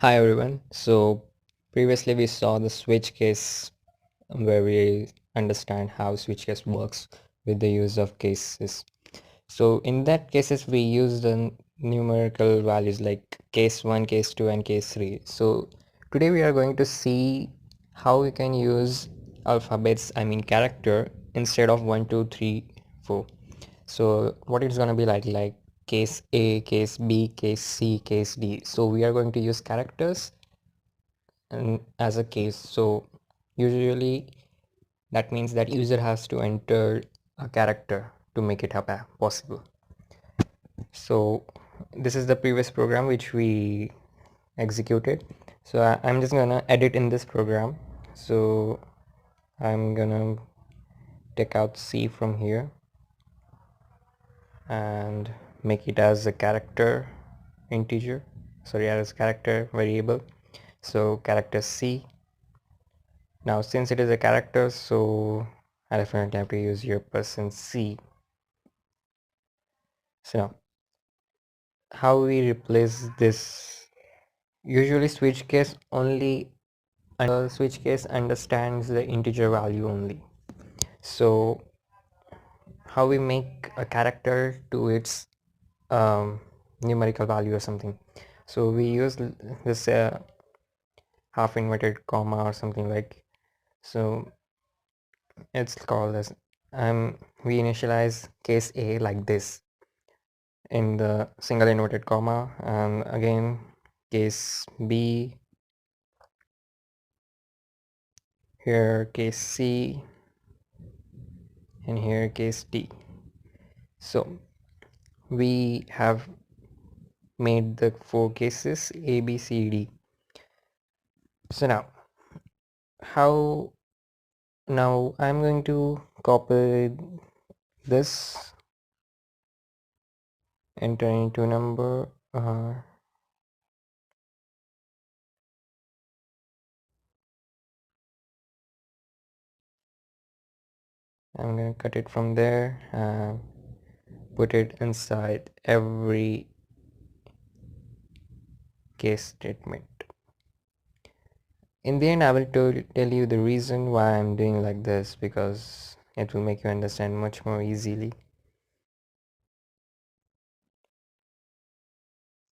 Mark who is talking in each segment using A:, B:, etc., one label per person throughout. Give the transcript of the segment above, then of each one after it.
A: Hi everyone. So previously we saw the switch case where we understand how switch case works with the use of cases. So in that cases we use the numerical values like case 1, case 2 and case 3. So today we are going to see how we can use alphabets, I mean character instead of 1, 2, 3, 4. So what it's going to be like case A, case B, case C, case D. So we are going to use characters and as a case. So usually that means that user has to enter a character to make it happen possible. So this is the previous program which we executed. So I'm just gonna edit in this program. So I'm gonna take out C from here and make it as a character integer, sorry, as character variable. So character C. Now since it is a character, so I definitely have to use your %C. So now how we replace this? Usually switch case only switch case understands the integer value only. So how we make a character to its numerical value or something. So we use this half inverted comma or something like, so it's called as we initialize case A like this in the single inverted comma, and again case B, here case C, and here case D. So we have made the four cases A, B, C, D. So how now I'm going to copy this, enter into number, I'm going to cut it from there and put it inside every case statement. In the end, I will tell you the reason why I'm doing like this, because it will make you understand much more easily.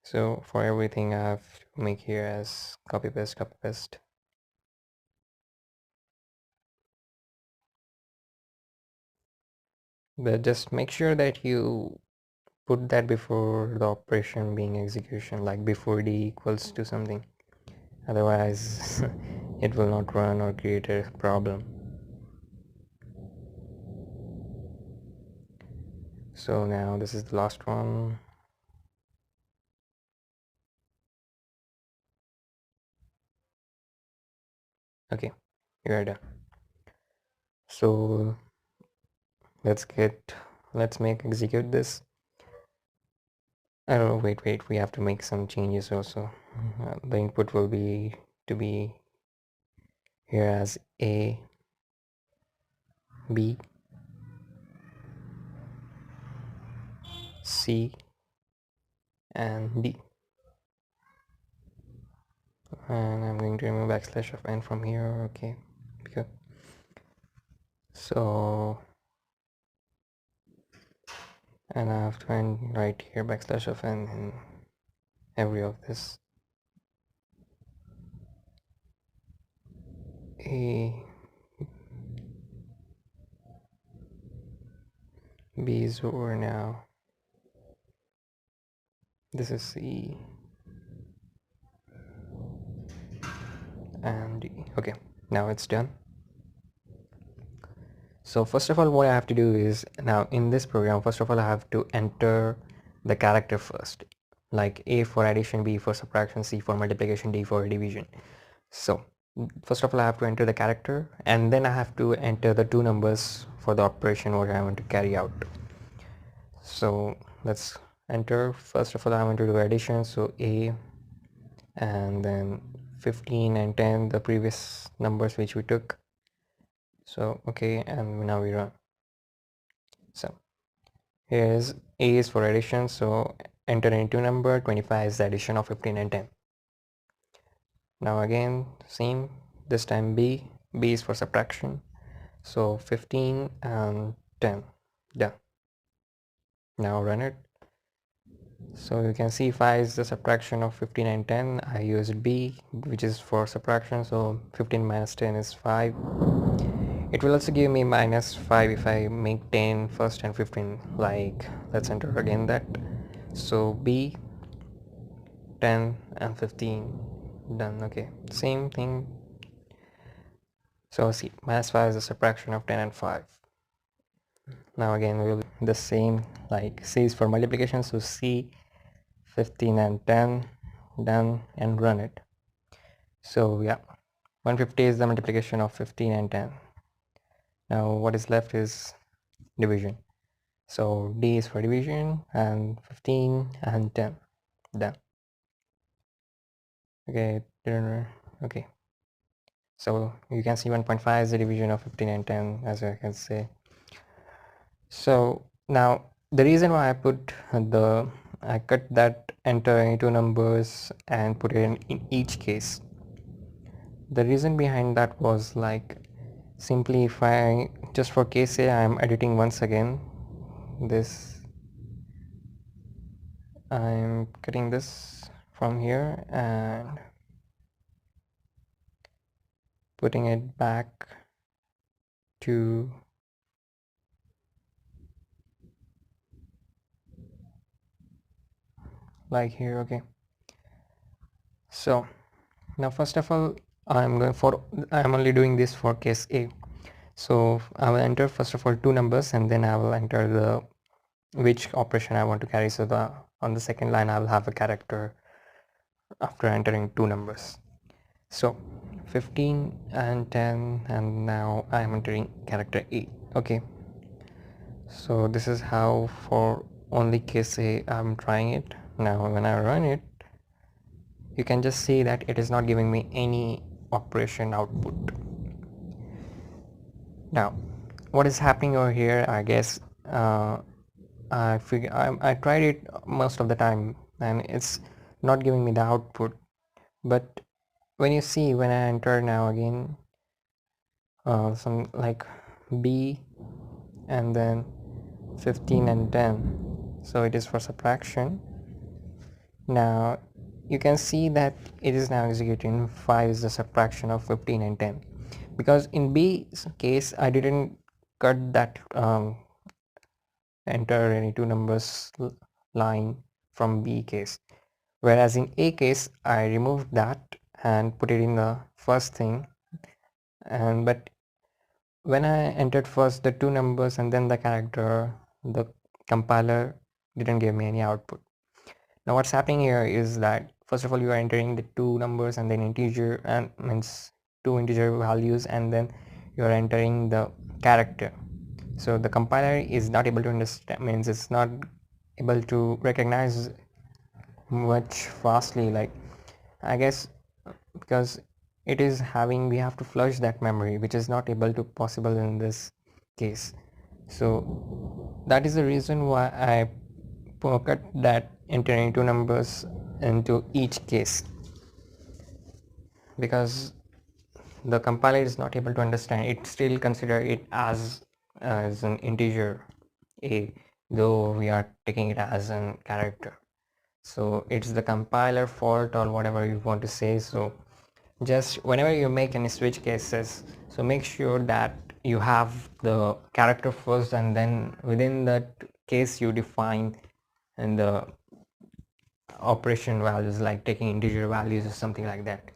A: So for everything I have to make here as copy paste, copy paste. But just make sure that you put that before the operation being execution, like before d equals to something. Otherwise it will not run or create a problem. So now this is the last one. Okay, we are done. So let's make execute this. Oh wait, we have to make some changes also. The input will be to be here as A, B, C and D, and I'm going to remove backslash of n from here. Okay, because so, and I have to write here backslash of n in every of this. A, B is over now. This is C and D. Okay, now it's done. So first of all, what I have to do is, now in this program, first of all I have to enter the character first, like A for addition, B for subtraction, C for multiplication, D for division. So first of all I have to enter the character, and then I have to enter the two numbers for the operation what I want to carry out. So let's enter. First of all I want to do addition, so A, and then 15 and 10, the previous numbers which we took. So okay, and now we run. So here's A is for addition, so enter into number, 25 is the addition of 15 and 10. Now again same, this time b is for subtraction, so 15 and 10, done. Now run it. So you can see 5 is the subtraction of 15 and 10. I used b, which is for subtraction, so 15 minus 10 is 5. It will also give me minus 5 if I make 10 first and 15. Like, let's enter again that. So b, 10 and 15, done. Okay, same thing. So see, minus 5 is the subtraction of 10 and 5. Now again we'll the same, like c is for multiplication, so c, 15 and 10, done, and run it. So yeah, 150 is the multiplication of 15 and 10. Now what is left is division. So d is for division, and 15 and 10, done. Okay, okay. So you can see 1.5 is the division of 15 and 10, as I can say. So now the reason why I cut that enter into numbers and put it in each case, the reason behind that was like, simply if I just for case A, I'm editing once again this, I'm cutting this from here and putting it back to like here. Okay, so now first of all I'm only doing this for case A. So I will enter first of all two numbers, and then I will enter the which operation I want to carry. So on the second line I will have a character after entering two numbers. So 15 and 10, and now I am entering character A. Okay, so this is how for only case A I'm trying it. Now when I run it, you can just see that it is not giving me any operation output. Now what is happening over here, I guess I tried it most of the time and it's not giving me the output. But when you see, when I enter now again some like b and then 15 and 10, so it is for subtraction. Now you can see that it is now executing 5 is the subtraction of 15 and 10, because in B's case I didn't cut that enter any two numbers line from B case, whereas in A case I removed that and put it in the first thing. And but when I entered first the two numbers and then the character, the compiler didn't give me any output. Now what's happening here is that first of all you are entering the two numbers and then integer, and means two integer values, and then you are entering the character. So the compiler is not able to understand, means it's not able to recognize much fastly, like I guess because it is having, we have to flush that memory, which is not able to possible in this case. So that is the reason why I cut that entering two numbers into each case, because the compiler is not able to understand it, still consider it as an integer a, though we are taking it as a character. So it's the compiler fault or whatever you want to say. So just whenever you make any switch cases, so make sure that you have the character first, and then within that case you define and the operation values, like taking integer values or something like that.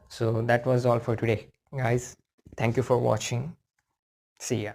A: So that was all for today, guys. Thank you for watching. See ya.